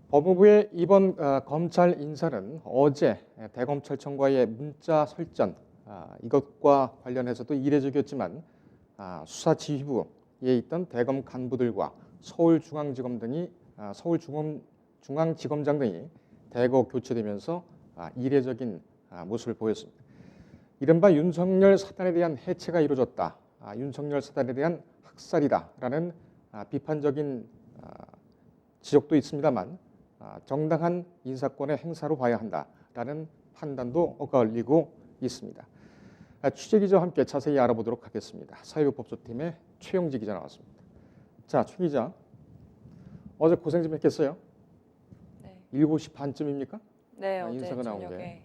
법무부의 이번 검찰 인사는 어제 대검찰청과의 문자 설전 이것과 관련해서도 이례적이었지만 수사지휘부에 있던 대검 간부들과 서울중앙지검장 등이 대거 교체되면서 이례적인 모습을 보였습니다. 이른바 윤석열 사단에 대한 해체가 이루어졌다. 윤석열 사단에 대한 학살이다라는 비판적인 지적도 있습니다만 정당한 인사권의 행사로 봐야 한다라는 판단도 엇갈리고 있습니다. 취재기자와 함께 자세히 알아보도록 하겠습니다. 사회부 법조팀의 최영지 기자 나왔습니다. 자, 최 기자, 어제 고생 좀 했겠어요? 네. 7시 반쯤입니까? 네, 어제 인사가 나온 게. 저녁에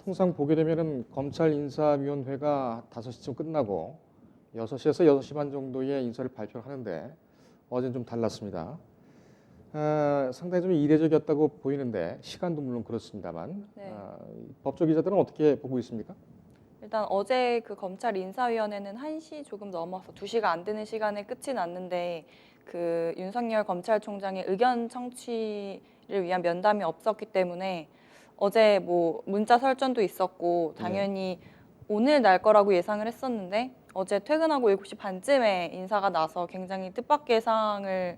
통상 보게 되면은 검찰 인사위원회가 5시쯤 끝나고 6시에서 6시 반 정도의 인사를 발표를 하는데 어제는 좀 달랐습니다. 상당히 좀 이례적이었다고 보이는데 시간도 물론 그렇습니다만 네. 법조 기자들은 어떻게 보고 있습니까? 일단 어제 그 검찰 인사위원회는 1시 조금 넘어서 2시가 안 되는 시간에 끝이 났는데 그 윤석열 검찰총장의 의견 청취를 위한 면담이 없었기 때문에 어제 뭐 문자 설전도 있었고 당연히 오늘 날 거라고 예상을 했었는데 어제 퇴근하고 7시 반쯤에 인사가 나서 굉장히 뜻밖의 상황을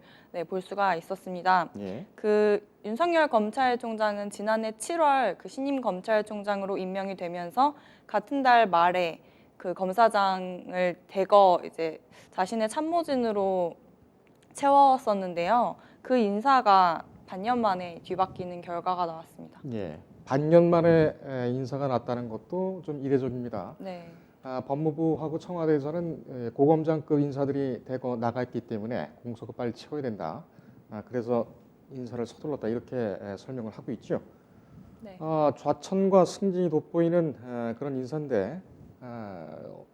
볼 수가 있었습니다. 예. 그 윤석열 검찰총장은 지난해 7월 그 신임 검찰총장으로 임명이 되면서 같은 달 말에 그 검사장을 대거 이제 자신의 참모진으로 채웠었는데요. 그 인사가 반년 만에 뒤바뀌는 결과가 나왔습니다. 예. 반년 만에 인사가 났다는 것도 좀 이례적입니다. 네. 법무부하고 청와대에서는 고검장급 인사들이 대거 나갔기 때문에 공석을 빨리 채워야 된다. 그래서 인사를 서둘렀다 이렇게 설명을 하고 있죠. 네. 좌천과 승진이 돋보이는 그런 인사인데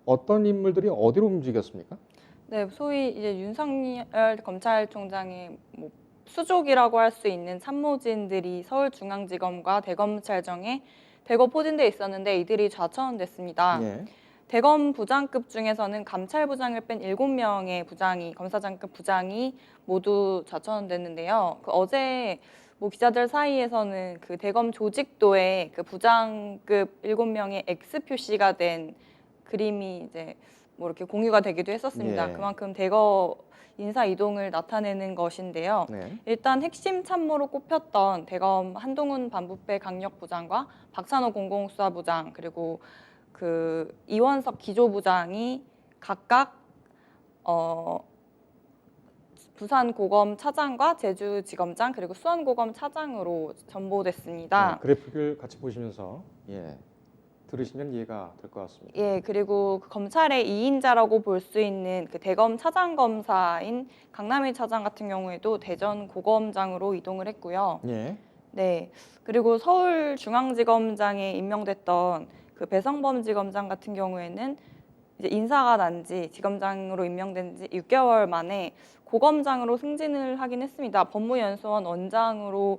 어떤 인물들이 어디로 움직였습니까? 네, 소위 이제 윤석열 검찰총장의 뭐 수족이라고 할 수 있는 참모진들이 서울중앙지검과 대검찰청에 대거 포진돼 있었는데 이들이 좌천됐습니다. 예. 대검 부장급 중에서는 감찰부장을 뺀 7명의 부장이 검사장급 부장이 모두 좌천됐는데요. 그 어제 뭐 기자들 사이에서는 그 대검 조직도에 그 부장급 7명의 X 표시가 된 그림이 이제 뭐 이렇게 공유가 되기도 했었습니다. 예. 그만큼 대거 인사 이동을 나타내는 것인데요. 네. 일단 핵심 참모로 꼽혔던 대검 한동훈 반부패 강력부장과 박찬호 공공수사부장 그리고 그 이원석 기조부장이 각각 부산고검 차장과 제주지검장 그리고 수원고검 차장으로 전보됐습니다. 그래픽을 같이 보시면서 들으시면 이해가 될 것 같습니다. 예, 그리고 그 검찰의 2인자라고 볼 수 있는 그 대검 차장검사인 강남일 차장 같은 경우에도 대전 고검장으로 이동을 했고요. 예. 네, 그리고 서울중앙지검장에 임명됐던 그 배성범 지검장 같은 경우에는 이제 인사가 난 지 지검장으로 임명된 지 6개월 만에 고검장으로 승진을 하긴 했습니다. 법무연수원 원장으로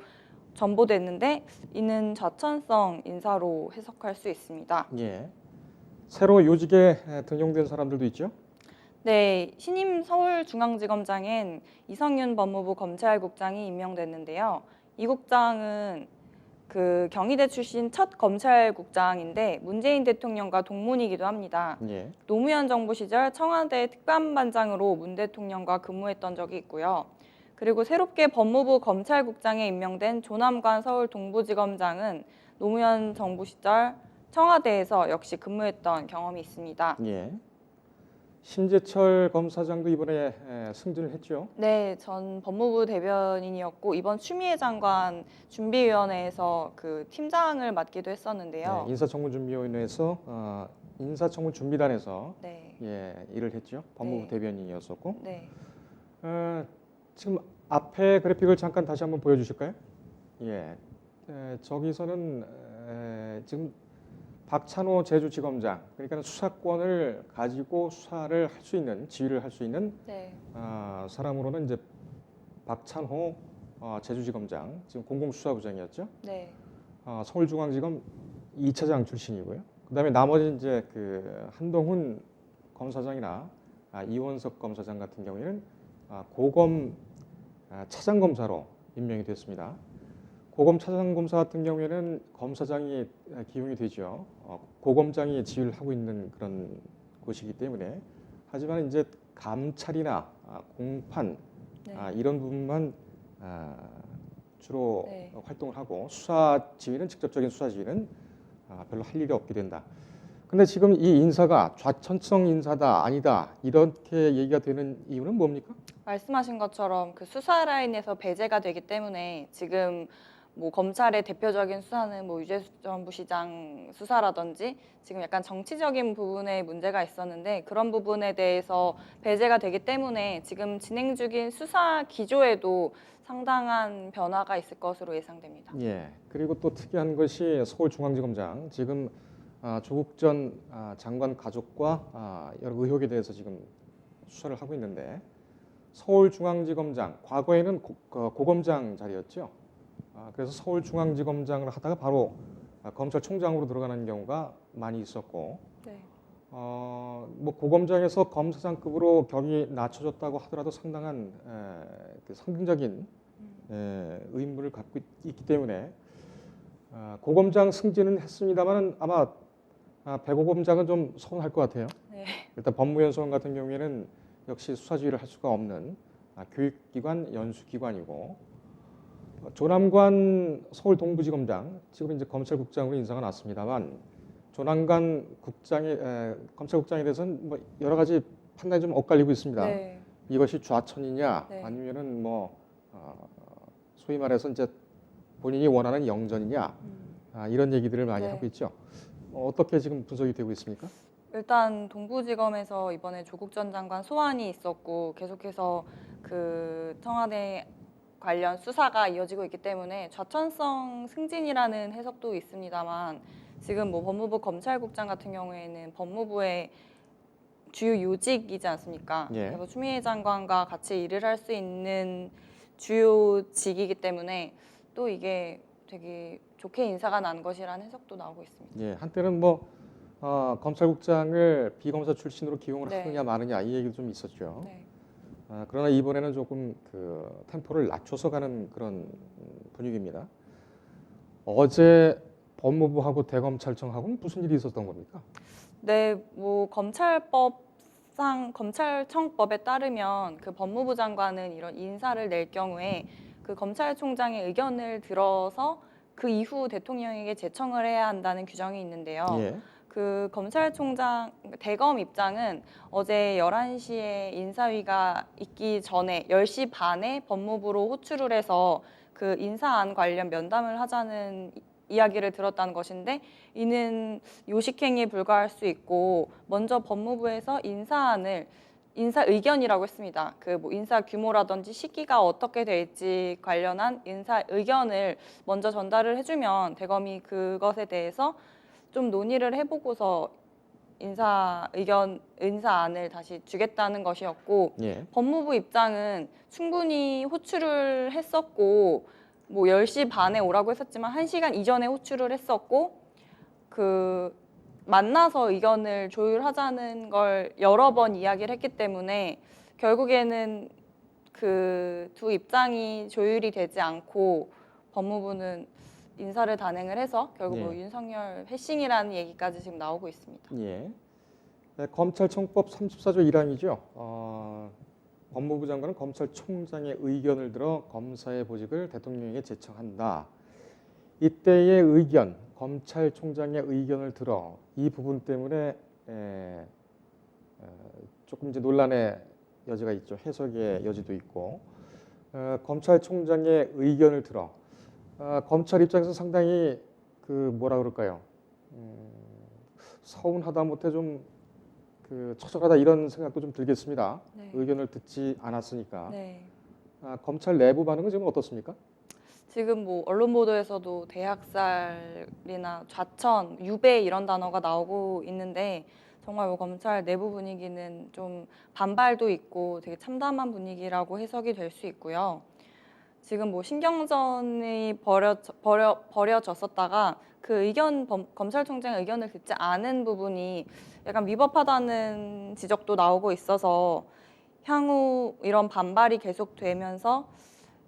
전보됐는데 이는 좌천성 인사로 해석할 수 있습니다. 예. 새로 요직에 등용된 사람들도 있죠? 네, 신임 서울중앙지검장엔 이성윤 법무부 검찰국장이 임명됐는데요. 이 국장은 그 경희대 출신 첫 검찰국장인데 문재인 대통령과 동문이기도 합니다. 예. 노무현 정부 시절 청와대 특감반장으로 문 대통령과 근무했던 적이 있고요. 그리고 새롭게 법무부 검찰국장에 임명된 조남관 서울 동부지검장은 노무현 정부 시절 청와대에서 역시 근무했던 경험이 있습니다. 예. 심재철 검사장도 이번에 승진을 했죠. 네, 전 법무부 대변인이었고 이번 추미애 장관 준비위원회에서 그 팀장을 맡기도 했었는데요. 인사청문준비위원회에서 인사청문준비단에서 네, 일을 했죠. 법무부 네. 대변인이었었고. 네, 지금 앞에 그래픽을 잠깐 다시 한번 보여주실까요? 저기서는 지금 박찬호 제주지검장, 그러니까 수사권을 가지고 수사를 할 수 있는, 지휘를 할 수 있는 네, 사람으로는 이제 박찬호 제주지검장, 지금 공공수사부장이었죠. 네, 서울중앙지검 2차장 출신이고요. 그다음에 나머지 이제 그 한동훈 검사장이나 이원석 검사장 같은 경우에는 고검 차장검사로 임명이 됐습니다. 고검 차장검사 같은 경우에는 검사장이 기용이 되죠. 고검장이 지휘를 하고 있는 그런 곳이기 때문에 하지만 이제 감찰이나 공판 네. 이런 부분만 주로 네. 활동을 하고 수사 지휘는 직접적인 수사 지휘는 별로 할 일이 없게 된다. 근데 지금 이 인사가 좌천성 인사다 아니다 이렇게 얘기가 되는 이유는 뭡니까? 말씀하신 것처럼 그 수사 라인에서 배제가 되기 때문에 지금 뭐 검찰의 대표적인 수사는 뭐 유재수 전 부시장 수사라든지 지금 약간 정치적인 부분에 문제가 있었는데 그런 부분에 대해서 배제가 되기 때문에 지금 진행 중인 수사 기조에도 상당한 변화가 있을 것으로 예상됩니다. 예. 그리고 또 특이한 것이 서울중앙지검장 지금 조국 전 장관 가족과 여러 의혹에 대해서 지금 수사를 하고 있는데 서울중앙지검장 과거에는 고검장 자리였죠. 그래서 서울중앙지검장을 하다가 바로 검찰총장으로 들어가는 경우가 많이 있었고 네. 뭐 고검장에서 검사장급으로 격이 낮춰졌다고 하더라도 상당한 그 상징적인 의무를 갖고 있기 때문에 고검장 승진은 했습니다만은 아마 배고검장은 좀 서운할 것 같아요. 네. 일단 법무연수원 같은 경우에는 역시 수사지휘를 할 수가 없는 교육기관 연수기관이고 조남관 서울 동부지검장 지금 이제 검찰국장으로 인사가 났습니다만 조남관 국장이 검찰국장에 대해서는 뭐 여러 가지 판단이 좀 엇갈리고 있습니다. 네. 이것이 좌천이냐 네. 아니면은 뭐 소위 말해서 이제 본인이 원하는 영전이냐 이런 얘기들을 많이 네. 하고 있죠. 어떻게 지금 분석이 되고 있습니까? 일단 동부지검에서 이번에 조국 전 장관 소환이 있었고 계속해서 그 청와대 관련 수사가 이어지고 있기 때문에 좌천성 승진이라는 해석도 있습니다만 지금 뭐 법무부 검찰국장 같은 경우에는 법무부의 주요 요직이지 않습니까? 예. 그래서 추미애 장관과 같이 일을 할 수 있는 주요 직이기 때문에 또 이게 되게 좋게 인사가 난 것이라는 해석도 나오고 있습니다. 예, 한때는 뭐 검찰국장을 비검사 출신으로 기용을 네. 하느냐 마느냐 이 얘기도 좀 있었죠. 네. 그러나 이번에는 조금 그 템포를 낮춰서 가는 그런 분위기입니다. 어제 법무부하고 대검찰청하고는 무슨 일이 있었던 겁니까? 네, 뭐 검찰청법에 따르면 그 법무부 장관은 이런 인사를 낼 경우에 그 검찰총장의 의견을 들어서 그 이후 대통령에게 제청을 해야 한다는 규정이 있는데요. 예. 그 검찰총장 대검 입장은 어제 11시에 인사위가 있기 전에 10시 반에 법무부로 호출을 해서 그 인사안 관련 면담을 하자는 이야기를 들었다는 것인데 이는 요식행위에 불과할 수 있고 먼저 법무부에서 인사 의견이라고 했습니다. 그 뭐 인사 규모라든지 시기가 어떻게 될지 관련한 인사 의견을 먼저 전달을 해주면 대검이 그것에 대해서 좀 논의를 해보고서 인사안을 다시 주겠다는 것이었고 예. 법무부 입장은 충분히 호출을 했었고 뭐 10시 반에 오라고 했었지만 1시간 이전에 호출을 했었고 그 만나서 의견을 조율하자는 걸 여러 번 이야기를 했기 때문에 결국에는 그 두 입장이 조율이 되지 않고 법무부는 인사를 단행을 해서 결국 뭐 예. 윤석열 회싱이라는 얘기까지 지금 나오고 있습니다. 예. 네, 검찰청법 34조 1항이죠. 법무부 장관은 검찰총장의 의견을 들어 검사의 보직을 대통령에게 제청한다. 이때의 의견, 검찰총장의 의견을 들어 이 부분 때문에 조금 이제 논란의 여지가 있죠. 해석의 여지도 있고 검찰총장의 의견을 들어 검찰 입장에서 상당히 그 뭐라 그럴까요? 서운하다 못해 좀 그 처절하다 이런 생각도 좀 들겠습니다. 네. 의견을 듣지 않았으니까. 네. 검찰 내부 반응은 지금 어떻습니까? 지금 뭐 언론 보도에서도 대학살이나 좌천, 유배 이런 단어가 나오고 있는데 정말 뭐 검찰 내부 분위기는 좀 반발도 있고 되게 참담한 분위기라고 해석이 될 수 있고요. 지금 뭐 신경전이 벌여졌었다가 그 검찰총장의 의견을 듣지 않은 부분이 약간 위법하다는 지적도 나오고 있어서 향후 이런 반발이 계속되면서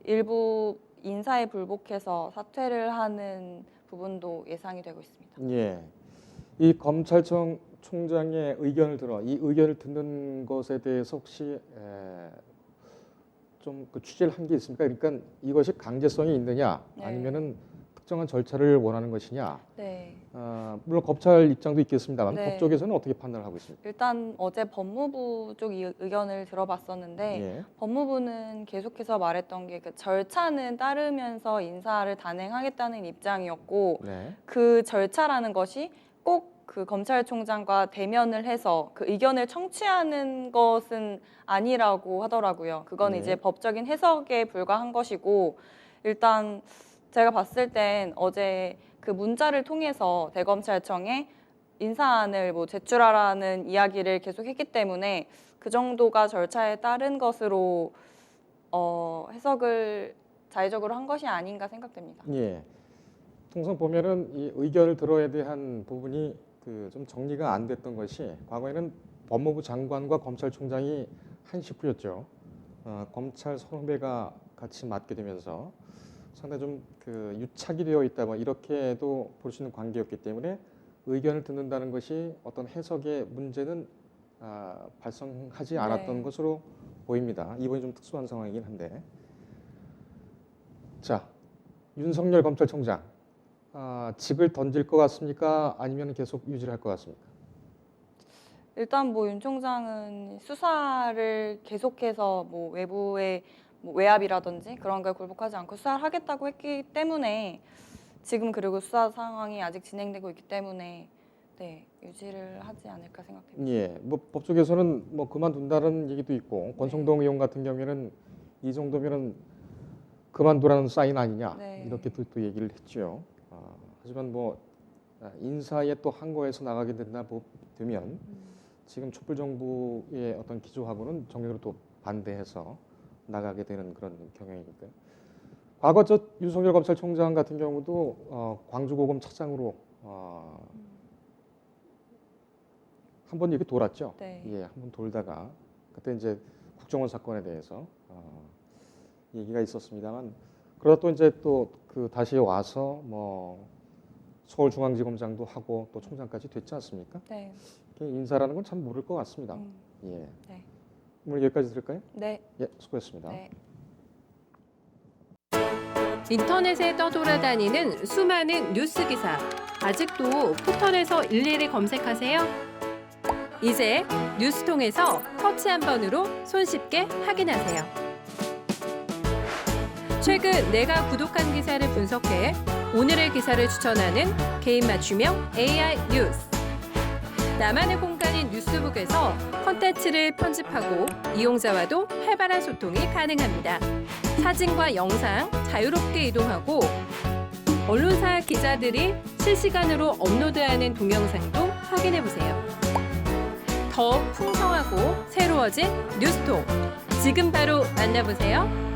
일부 인사에 불복해서 사퇴를 하는 부분도 예상이 되고 있습니다. 예. 이 검찰청 총장의 의견을 들어 이 의견을 듣는 것에 대해서 혹시 좀 그 취재를 한 게 있습니까? 그러니까 이것이 강제성이 있느냐, 네. 아니면은 특정한 절차를 원하는 것이냐. 네. 물론 검찰 입장도 있겠습니다만 네. 법 쪽에서는 어떻게 판단을 하고 있습니까? 일단 어제 법무부 쪽 의견을 들어봤었는데 예. 법무부는 계속해서 말했던 게 그 절차는 따르면서 인사를 단행하겠다는 입장이었고 네. 그 절차라는 것이 꼭 그 검찰총장과 대면을 해서 그 의견을 청취하는 것은 아니라고 하더라고요. 그건 네. 이제 법적인 해석에 불과한 것이고 일단 제가 봤을 땐 어제 그 문자를 통해서 대검찰청에 인사안을 뭐 제출하라는 이야기를 계속했기 때문에 그 정도가 절차에 따른 것으로 해석을 자의적으로 한 것이 아닌가 생각됩니다. 예. 통상 보면은 이 의견을 들어야 대한 부분이 그 좀 정리가 안 됐던 것이 과거에는 법무부 장관과 검찰총장이 한 식구였죠. 검찰 선후배가 같이 맡게 되면서 상당히 좀 그 유착이 되어 있다 뭐 이렇게도 볼 수 있는 관계였기 때문에 의견을 듣는다는 것이 어떤 해석의 문제는 발생하지 않았던 네. 것으로 보입니다. 이번이 좀 특수한 상황이긴 한데. 자, 윤석열 검찰총장. 직을 던질 것 같습니까? 아니면 계속 유지를 할 것 같습니까? 일단 뭐 윤 총장은 수사를 계속해서 뭐 외부의 뭐 외압이라든지 그런 걸 굴복하지 않고 수사를 하겠다고 했기 때문에 지금 그리고 수사 상황이 아직 진행되고 있기 때문에 네, 유지를 하지 않을까 생각됩니다. 예, 뭐 법조계에서는 뭐 그만둔다는 얘기도 있고 권성동 의원 같은 경우에는 이 정도면은 그만두라는 사인 아니냐 네. 이렇게 또 얘기를 했죠. 하지만 뭐 인사에 또 항거해서 나가게 되면 지금 촛불 정부의 어떤 기조하고는 정면으로 또 반대해서 나가게 되는 그런 경향이니까요. 과거 저 윤석열 검찰총장 같은 경우도 광주고검 차장으로 한 번 이렇게 돌았죠. 네. 예, 한 번 돌다가 그때 이제 국정원 사건에 대해서 얘기가 있었습니다만 그러다 또 이제 또 그 다시 와서 뭐 서울중앙지검장도 하고 또 총장까지 됐지 않습니까? 네. 인사라는 건 참 모를 것 같습니다. 예. 네. 오늘 여기까지 들을까요? 네. 예, 수고했습니다. 네. 인터넷에 떠돌아다니는 수많은 뉴스 기사. 아직도 포털에서 일일이 검색하세요? 이제 뉴스통에서 터치 한 번으로 손쉽게 확인하세요. 최근 내가 구독한 기사를 분석해 오늘의 기사를 추천하는 개인 맞춤형 AI 뉴스. 나만의 공간인 뉴스북에서 콘텐츠를 편집하고 이용자와도 활발한 소통이 가능합니다. 사진과 영상 자유롭게 이동하고 언론사 기자들이 실시간으로 업로드하는 동영상도 확인해보세요. 더욱 풍성하고 새로워진 뉴스통. 지금 바로 만나보세요.